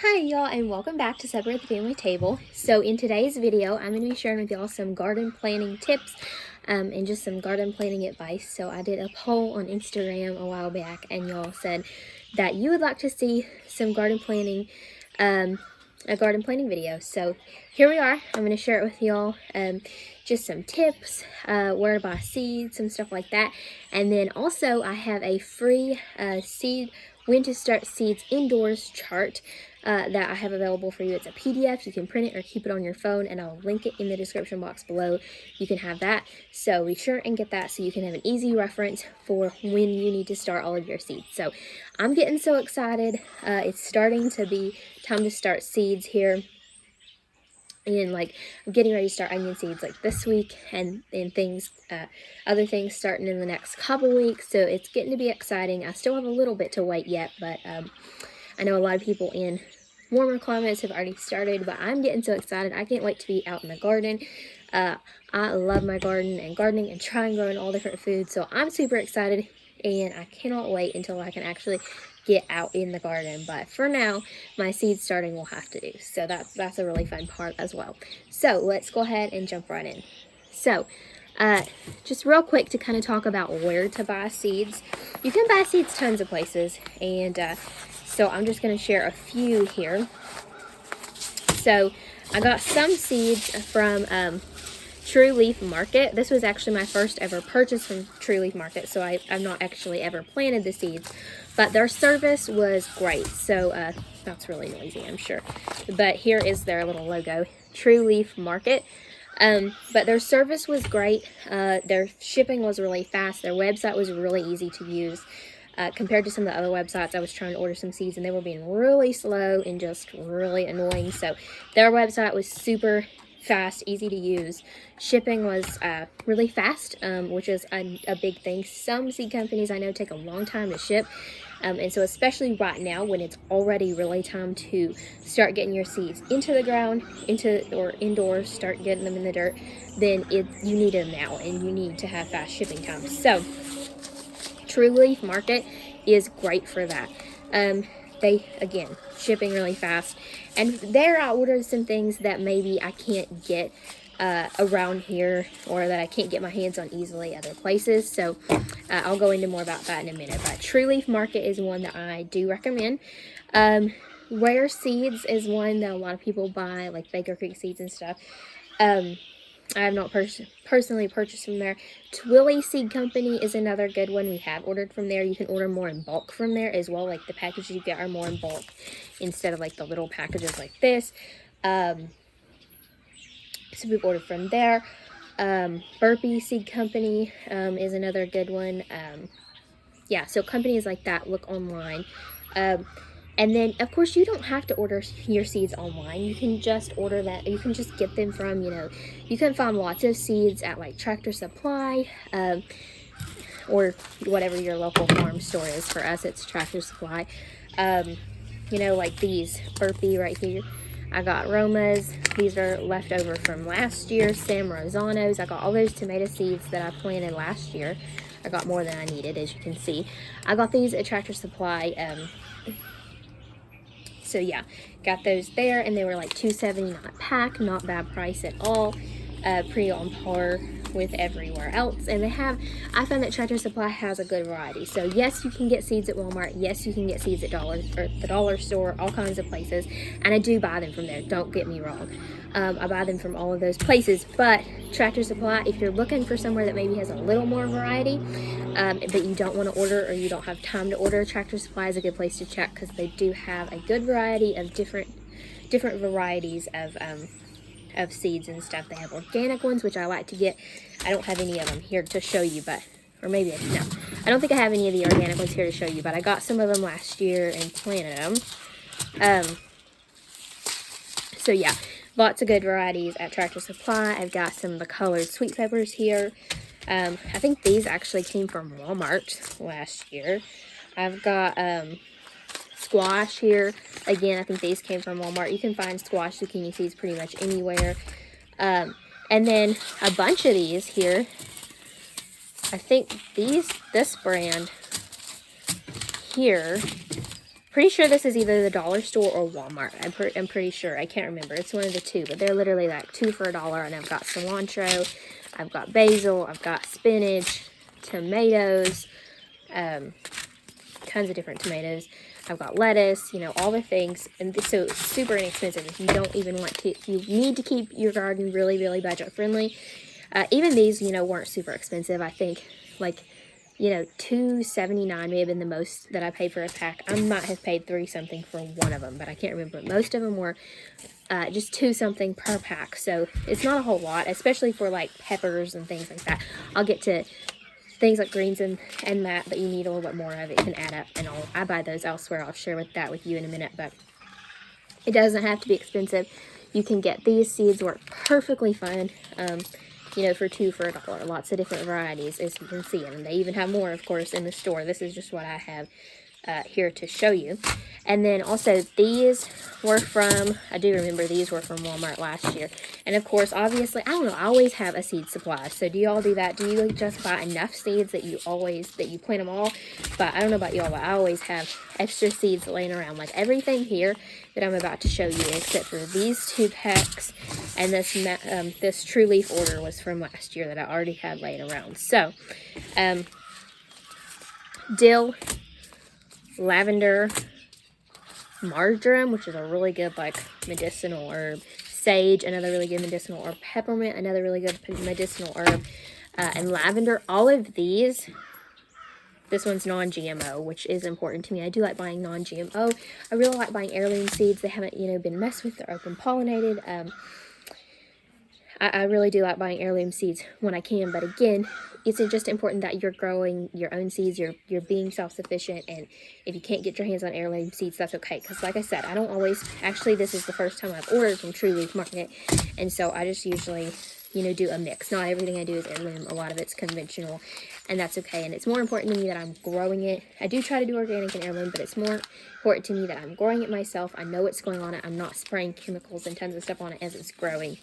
Hi y'all, and welcome back to Supper at the Family Table. So in today's video, I'm going to be sharing with y'all some garden planting tips and just some garden planting advice. So I did a poll on Instagram a while back, and y'all said that you would like to see some garden planting, a garden planting video. So here we are. I'm going to share it with y'all. Just some tips, where to buy seeds, some stuff like that. And then also I have a free when to start seeds indoors chart that I have available for you. It's a PDF. You can print it or keep it on your phone, and I'll link it in the description box below. You can have that. So be sure and get that so you can have an easy reference for when you need to start all of your seeds. So I'm getting so excited. It's starting to be time to start seeds here. And I'm getting ready to start onion seeds like this week, and things, other things starting in the next couple weeks. So it's getting to be exciting. I still have a little bit to wait yet, but I know a lot of people in warmer climates have already started, but I'm getting so excited. I can't wait to be out in the garden. I love my garden and gardening and trying growing all different foods, so I'm super excited, and I cannot wait until I can actually get out in the garden. But for now, my seed starting will have to do, so that's a really fun part as well. So let's go ahead and jump right in. So just real quick to kind of talk about where to buy seeds. You can buy seeds tons of places, and so I'm just going to share a few here. So I got some seeds from True Leaf Market. This was actually my first ever purchase from True Leaf Market, so I've not actually ever planted the seeds, but their service was great. So that's really noisy, I'm sure, but here is their little logo, True Leaf Market. But their service was great. Their shipping was really fast. Their website was really easy to use. Compared to some of the other websites, I was trying to order some seeds and they were being really slow and just really annoying. So their website was super fast, easy to use. Shipping was really fast, which is a big thing. Some seed companies I know take a long time to ship. And so especially right now when it's already really time to start getting your seeds into the ground, or indoors, start getting them in the dirt, then you need them now and you need to have fast shipping times. So True Leaf Market is great for that. They, again, shipping really fast. And there I ordered some things that maybe I can't get around here, or that I can't get my hands on easily other places. So I'll go into more about that in a minute. But True Leaf Market is one that I do recommend. Rare Seeds is one that a lot of people buy, like Baker Creek seeds and stuff. I have not personally purchased from there. Twilly Seed Company is another good one. We have ordered from there. You can order more in bulk from there as well. Like the packages you get are more in bulk instead of like the little packages like this. So we've ordered from there. Burpee Seed Company is another good one. Yeah, so companies like that, look online. And then, of course, you don't have to order your seeds online. You can just order that. You can just get them from, you can find lots of seeds at like Tractor Supply, or whatever your local farm store is. For us, it's Tractor Supply. Like these Burpee right here. I got Romas. These are left over from last year. Sam Rosanos. I got all those tomato seeds that I planted last year. I got more than I needed, as you can see. I got these at Tractor Supply. So yeah, got those there, and they were like $2.79 a pack. Not bad price at all. Pretty on par with everywhere else. And I found that Tractor Supply has a good variety. So yes, you can get seeds at Walmart. Yes, you can get seeds at the dollar store, all kinds of places. And I do buy them from there, don't get me wrong. I buy them from all of those places. But Tractor Supply, if you're looking for somewhere that maybe has a little more variety, that you don't want to order, or you don't have time to order, Tractor Supply is a good place to check, because they do have a good variety of different varieties of seeds and stuff. They have organic ones, which I like to get. I don't have any of them here to show you, but, or maybe, no, I don't think I have any of the organic ones here to show you, but I got some of them last year and planted them. So yeah, lots of good varieties at Tractor Supply. I've got some of the colored sweet peppers here. I think these actually came from Walmart last year. I've got squash here. Again, I think these came from Walmart. You can find squash, zucchini seeds pretty much anywhere. And then a bunch of these here. I think this brand here pretty sure this is either the dollar store or Walmart. I'm pretty sure. I can't remember. It's one of the two, but they're literally like 2 for $1. And I've got cilantro, I've got basil, I've got spinach, tomatoes, tons of different tomatoes. I've got lettuce, you know, all the things. And so it's super inexpensive if you don't even want to, if you need to keep your garden really, really budget friendly. Even these, you know, weren't super expensive. I think like, you know, $2.79 may have been the most that I paid for a pack. I might have paid $3 something for one of them, but I can't remember. Most of them were just $2 something per pack. So it's not a whole lot, especially for like peppers and things like that. I'll get to things like greens and that you need a little bit more of. It can add up, and I buy those elsewhere. I'll share that with you in a minute, but it doesn't have to be expensive. You can get these seeds, work perfectly fine, you know, for 2 for $1. Lots of different varieties, as you can see, and they even have more, of course, in the store. This is just what I have here to show you. And then also these were from, I do remember these were from Walmart last year. And of course, obviously, I don't know, I always have a seed supply. So do y'all do that? Do you just buy enough seeds that you plant them all? But I don't know about y'all, but I always have extra seeds laying around. Like everything here that I'm about to show you, except for these 2 packs and this True Leaf order was from last year that I already had laying around. So, dill, lavender, marjoram, which is a really good like medicinal herb, sage, another really good medicinal herb, peppermint, another really good medicinal herb, and lavender. All of these, this one's non-GMO, which is important to me. I do like buying non-GMO. I really like buying heirloom seeds. They haven't, you know, been messed with. They're open pollinated. I really do like buying heirloom seeds when I can, but again, it's just important that you're growing your own seeds, you're being self-sufficient, and if you can't get your hands on heirloom seeds, that's okay, because like I said, I don't always, actually this is the first time I've ordered from True Leaf Market, and so I just usually, you know, do a mix. Not everything I do is heirloom, a lot of it's conventional, and that's okay, and it's more important to me that I'm growing it. I do try to do organic and heirloom, but it's more important to me that I'm growing it myself. I know what's going on it. I'm not spraying chemicals and tons of stuff on it as it's growing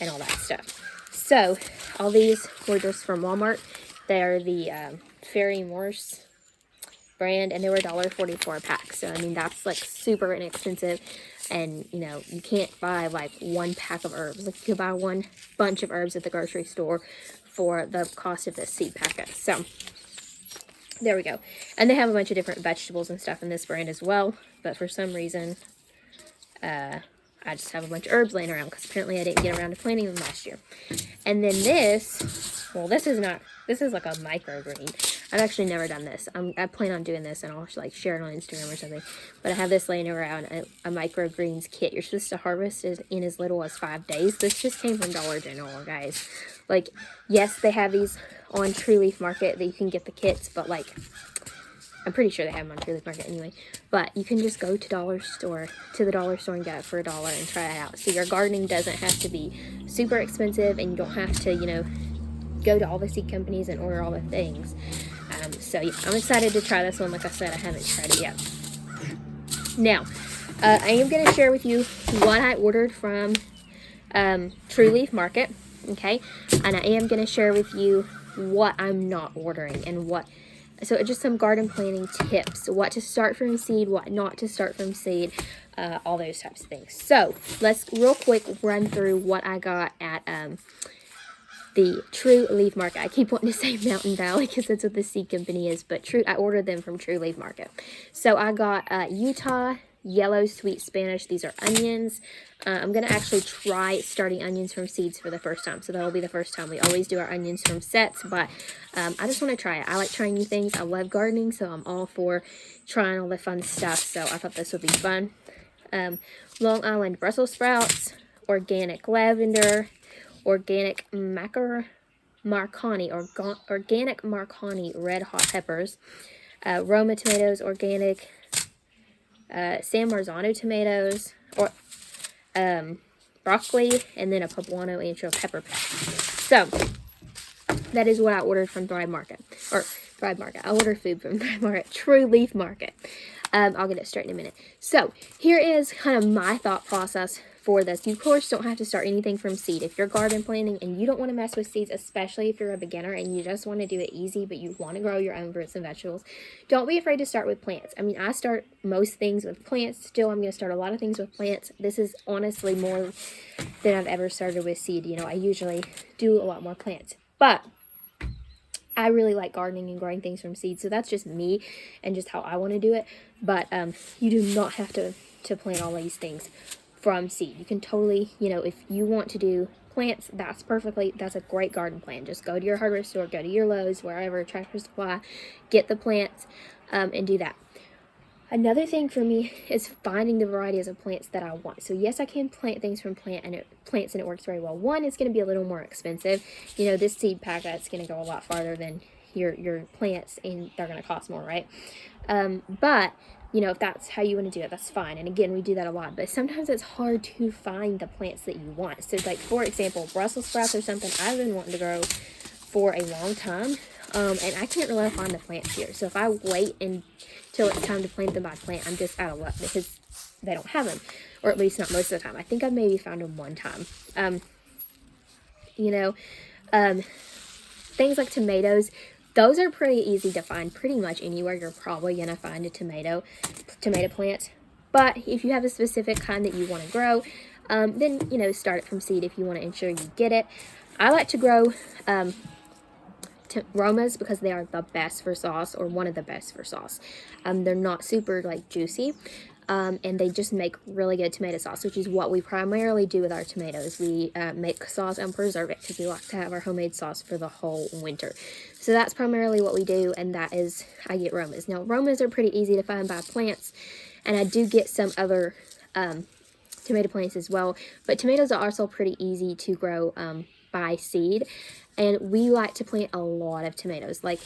and all that stuff. So all these were just from Walmart. They're the Fairy Morse brand, and they were $1.44 a pack. So I mean, that's like super inexpensive, and you know, you can't buy like 1 pack of herbs. Like you could buy 1 bunch of herbs at the grocery store for the cost of this seed packet. So there we go. And they have a bunch of different vegetables and stuff in this brand as well, but for some reason I just have a bunch of herbs laying around because apparently I didn't get around to planting them last year. And then this, well, this is like a microgreen. I've actually never done this. I plan on doing this, and I'll like share it on Instagram or something. But I have this laying around, a microgreens kit. You're supposed to harvest it in as little as 5 days. This just came from Dollar General, guys. Like, yes, they have these on True Leaf Market that you can get the kits, but like, I'm pretty sure they have them on True Leaf Market anyway. But you can just go to the dollar store and get it for $1 and try it out. So your gardening doesn't have to be super expensive, and you don't have to, you know, go to all the seed companies and order all the things. So yeah, I'm excited to try this one. Like I said, I haven't tried it yet. Now, I am going to share with you what I ordered from True Leaf Market, okay? And I am going to share with you what I'm not ordering and what. So just some garden planning tips, what to start from seed, what not to start from seed, all those types of things. So let's real quick run through what I got at the True Leaf Market. I keep wanting to say Mountain Valley because that's what the seed company is, but I ordered them from True Leaf Market. So I got Utah yellow sweet Spanish. These are onions. I'm going to actually try starting onions from seeds for the first time. So that'll be the first time. We always do our onions from sets, but I just want to try it. I like trying new things. I love gardening, so I'm all for trying all the fun stuff. So I thought this would be fun. Long Island Brussels sprouts, organic lavender, organic Marconi red hot peppers, Roma tomatoes, organic San Marzano tomatoes, or broccoli, and then a poblano ancho pepper pack. So that is what I ordered from Thrive Market. I ordered food from Thrive Market, True Leaf Market. I'll get it straight in a minute. So here is kind of my thought process for this. You, of course, don't have to start anything from seed. If you're garden planting and you don't want to mess with seeds, especially if you're a beginner and you just want to do it easy, but you want to grow your own fruits and vegetables, don't be afraid to start with plants. I mean, I start most things with plants. Still, I'm going to start a lot of things with plants. This is honestly more than I've ever started with seed. You know, I usually do a lot more plants. But I really like gardening and growing things from seed, so that's just me and just how I want to do it. But you do not have to plant all these things from seed. You can totally, you know, if you want to do plants, that's a great garden plan. Just go to your hardware store, go to your Lowe's, wherever, Tractor Supply, get the plants, and do that. Another thing for me is finding the varieties of plants that I want. So yes, I can plant things from plants and it works very well. One, it's going to be a little more expensive. You know, this seed pack, that's going to go a lot farther than your plants, and they're going to cost more, right? But you know, if that's how you want to do it, that's fine. And again, we do that a lot. But sometimes it's hard to find the plants that you want. So like, for example, Brussels sprouts are something I've been wanting to grow for a long time. And I can't really find the plants here. So if I wait until it's time to plant them by plant, I'm just out of luck because they don't have them. Or at least not most of the time. I think I've maybe found them one time. You know, things like tomatoes, those are pretty easy to find pretty much anywhere. You're probably going to find a tomato plant. But if you have a specific kind that you want to grow, then, you know, start it from seed if you want to ensure you get it. I like to grow Romas because they are the best for sauce, or one of the best for sauce. They're not super like juicy, and they just make really good tomato sauce, which is what we primarily do with our tomatoes. We make sauce and preserve it because we like to have our homemade sauce for the whole winter. So that's primarily what we do, and that is, I get Romas. Now, Romas are pretty easy to find by plants, and I do get some other tomato plants as well, but tomatoes are also pretty easy to grow by seed. And we like to plant a lot of tomatoes. Like,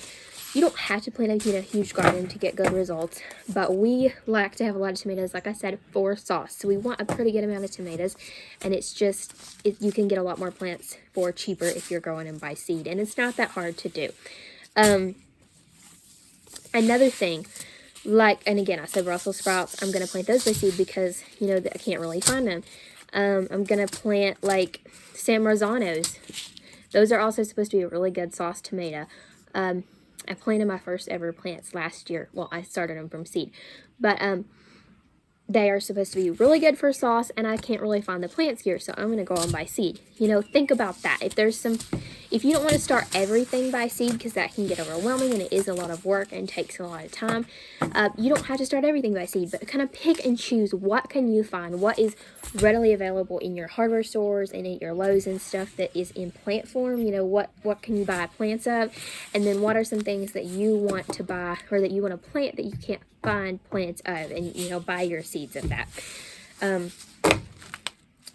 you don't have to plant a huge garden to get good results, but we like to have a lot of tomatoes, like I said, for sauce. So we want a pretty good amount of tomatoes, and it's just, you can get a lot more plants for cheaper if you're growing them by seed, and it's not that hard to do. Another thing, like, and again, I said Brussels sprouts, I'm going to plant those by seed because, you know, I can't really find them. I'm going to plant, like, San Marzanos. Those are also supposed to be a really good sauce tomato. I planted my first ever plants last year. Well, I started them from seed. But they are supposed to be really good for sauce, and I can't really find the plants here, so I'm going to go on by seed. You know, think about that. If you don't want to start everything by seed, because that can get overwhelming and it is a lot of work and takes a lot of time, you don't have to start everything by seed, but kind of pick and choose what can you find, what is readily available in your hardware stores and in your Lowe's and stuff that is in plant form. You know, what can you buy plants of, and then what are some things that you want to buy or that you want to plant that you can't find plants of, and, you know, buy your seeds of that.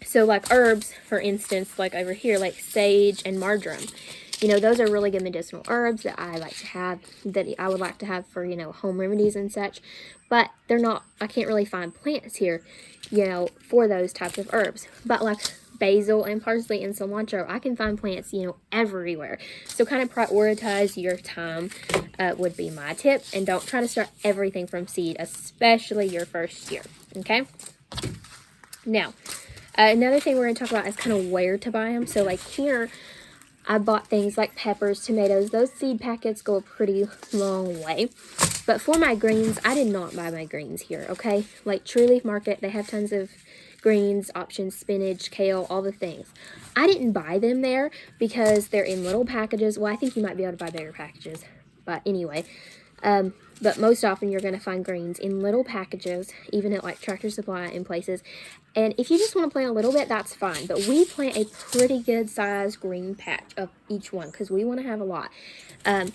So like herbs, for instance, like over here, like sage and marjoram, you know, those are really good medicinal herbs that I like to have, that I would like to have for, you know, home remedies and such, but I can't really find plants here, you know, for those types of herbs. But like basil and parsley and cilantro, I can find plants, you know, everywhere. So kind of prioritize your time would be my tip, and don't try to start everything from seed, especially your first year, okay? Now, another thing we're going to talk about is kind of where to buy them. So like here, I bought things like peppers, tomatoes. Those seed packets go a pretty long way. But for my greens, I did not buy my greens here, okay? Like True Leaf Market, they have tons of greens options, spinach, kale, all the things. I didn't buy them there because they're in little packages. Well, I think you might be able to buy bigger packages. But anyway, but most often you're going to find greens in little packages, even at like Tractor Supply and places. And if you just want to plant a little bit, that's fine. But we plant a pretty good sized green patch of each one because we want to have a lot. And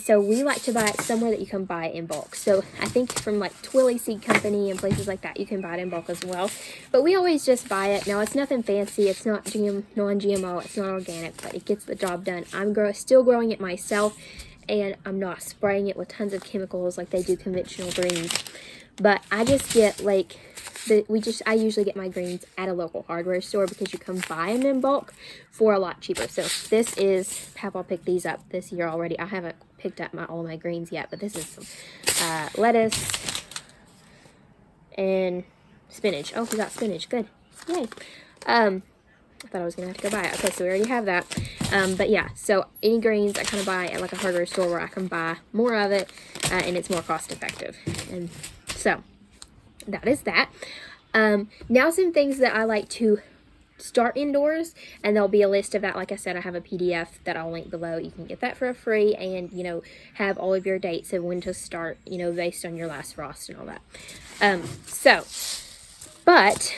so we like to buy it somewhere that you can buy it in bulk. So I think from like Twilly Seed Company and places like that, you can buy it in bulk as well. But we always just buy it. Now, it's nothing fancy. It's not non-GMO. It's not organic, but it gets the job done. I'm still growing it myself, and I'm not spraying it with tons of chemicals like they do conventional greens. But I just get like, I usually get my greens at a local hardware store because you can buy them in bulk for a lot cheaper. So this is, Papa picked these up this year already. I haven't picked up all my greens yet, but this is some lettuce and spinach. Oh, we got spinach, good. Yay. I thought I was going to have to go buy it. Okay, so we already have that. But yeah, so any greens I kind of buy at like a hardware store where I can buy more of it and it's more cost effective. And so that is that. Now some things that I like to start indoors, and there'll be a list of that. Like I said, I have a PDF that I'll link below. You can get that for free and, you know, have all of your dates of when to start, you know, based on your last frost and all that. But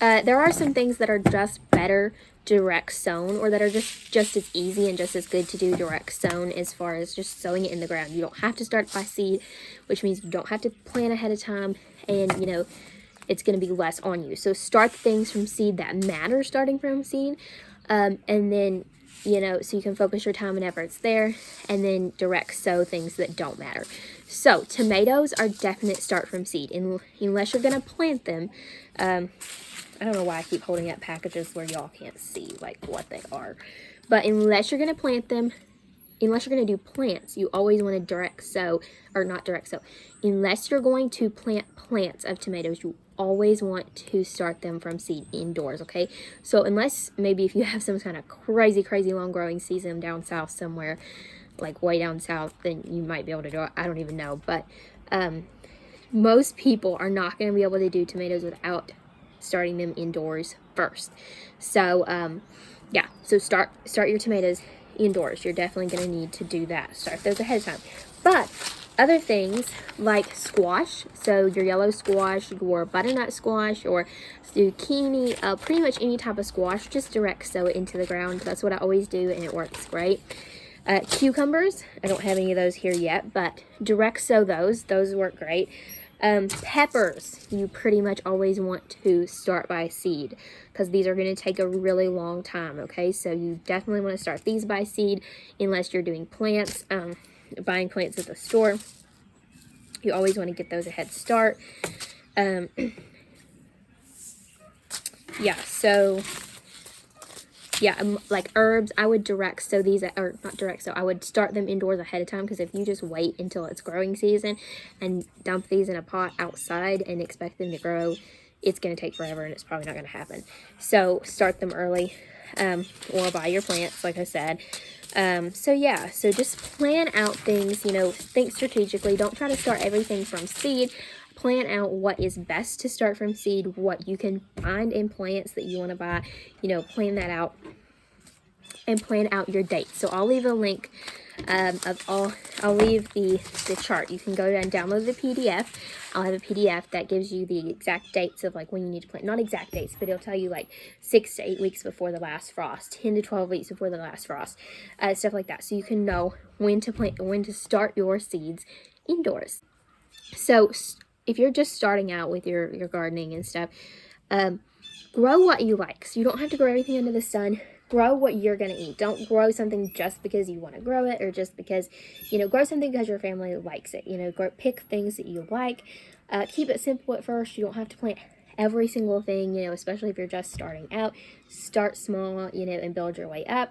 there are some things that are just better direct sown, or that are just as easy and just as good to do direct sown as far as just sowing it in the ground. You don't have to start by seed, which means you don't have to plan ahead of time, and you know it's going to be less on you. So start things from seed that matter, starting from seed, and then you know, so you can focus your time and efforts there, and then direct sow things that don't matter. So tomatoes are definite start from seed, unless you're going to plant them. I don't know why I keep holding up packages where y'all can't see like what they are. But unless you're going to plant them, unless you're going to do plants, you always want to direct sow, or not direct sow. Unless you're going to plant plants of tomatoes, you always want to start them from seed indoors, okay? So unless maybe if you have some kind of crazy long growing season down south somewhere, like way down south, then you might be able to do it. I don't even know. But most people are not going to be able to do tomatoes without starting them indoors first. So yeah, so start your tomatoes indoors. You're definitely going to need to do that. Start those ahead of time. But other things like squash, so your yellow squash, your butternut squash, or zucchini, pretty much any type of squash, just direct sow it into the ground. That's what I always do, and it works great. Cucumbers, I don't have any of those here yet, but direct sow those work great. Peppers, you pretty much always want to start by seed, because these are going to take a really long time, okay? So you definitely want to start these by seed, unless you're doing plants, buying plants at the store. You always want to get those a head start. Yeah, so yeah, like herbs, I would direct sow these, or not direct sow, I would start them indoors ahead of time, because if you just wait until it's growing season and dump these in a pot outside and expect them to grow, it's going to take forever and it's probably not going to happen. So start them early, or buy your plants, like I said. So yeah, so just plan out things, you know, think strategically. Don't try to start everything from seed. Plan out what is best to start from seed, what you can find in plants that you want to buy, you know, plan that out, and plan out your dates. So I'll leave a link I'll leave the chart. You can go and download the PDF. I'll have a PDF that gives you the exact dates of like when you need to plant. Not exact dates, but it'll tell you like 6 to 8 weeks before the last frost, 10 to 12 weeks before the last frost, stuff like that. So you can know when to plant, when to start your seeds indoors. So if you're just starting out with your gardening and stuff, grow what you like. So you don't have to grow everything under the sun. Grow what you're going to eat. Don't grow something just because you want to grow it, or just because, you know, grow something because your family likes it. You know, pick things that you like. Keep it simple at first. You don't have to plant every single thing, you know, especially if you're just starting out. Start small, you know, and build your way up.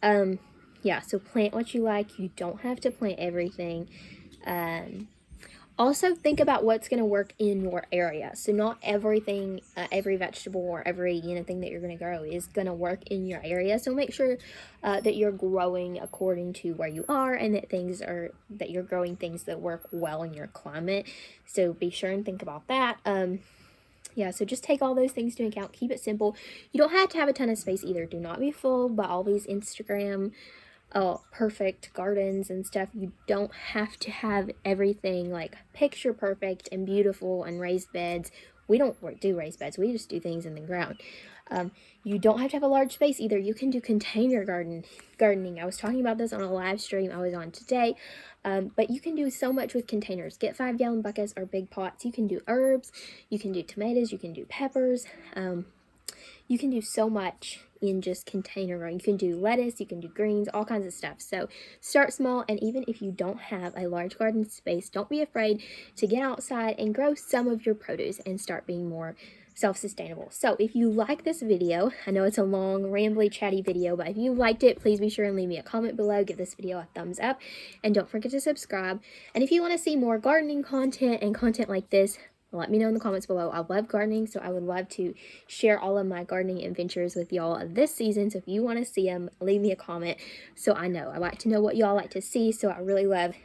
Yeah, so plant what you like. You don't have to plant everything. Also, think about what's going to work in your area. So not everything, every vegetable or every, you know, thing that you're going to grow is going to work in your area. So make sure that you're growing according to where you are, and that you're growing things that work well in your climate. So be sure and think about that. Yeah, so just take all those things into account. Keep it simple. You don't have to have a ton of space either. Do not be fooled by all these Instagram perfect gardens and stuff. You don't have to have everything like picture perfect and beautiful and raised beds. We don't do raised beds. We just do things in the ground. You don't have to have a large space either. You can do container gardening. I was talking about this on a live stream I was on today. But you can do so much with containers. Get 5-gallon buckets or big pots. You can do herbs. You can do tomatoes. You can do peppers. You can do so much in just container growing. You can do lettuce, you can do greens, all kinds of stuff. So start small, and even if you don't have a large garden space, don't be afraid to get outside and grow some of your produce and start being more self-sustainable. So if you like this video, I know it's a long, rambly, chatty video, but if you liked it, please be sure and leave me a comment below. Give this video a thumbs up, and don't forget to subscribe. And if you want to see more gardening content and content like this, let me know in the comments below. I love gardening, so I would love to share all of my gardening adventures with y'all this season. So if you want to see them, leave me a comment so I know. I like to know what y'all like to see, so I really love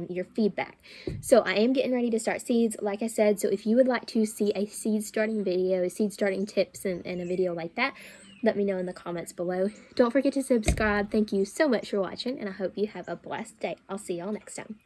your feedback. So I am getting ready to start seeds, like I said. So if you would like to see a seed starting video, seed starting tips, and a video like that, let me know in the comments below. Don't forget to subscribe. Thank you so much for watching, and I hope you have a blessed day. I'll see y'all next time.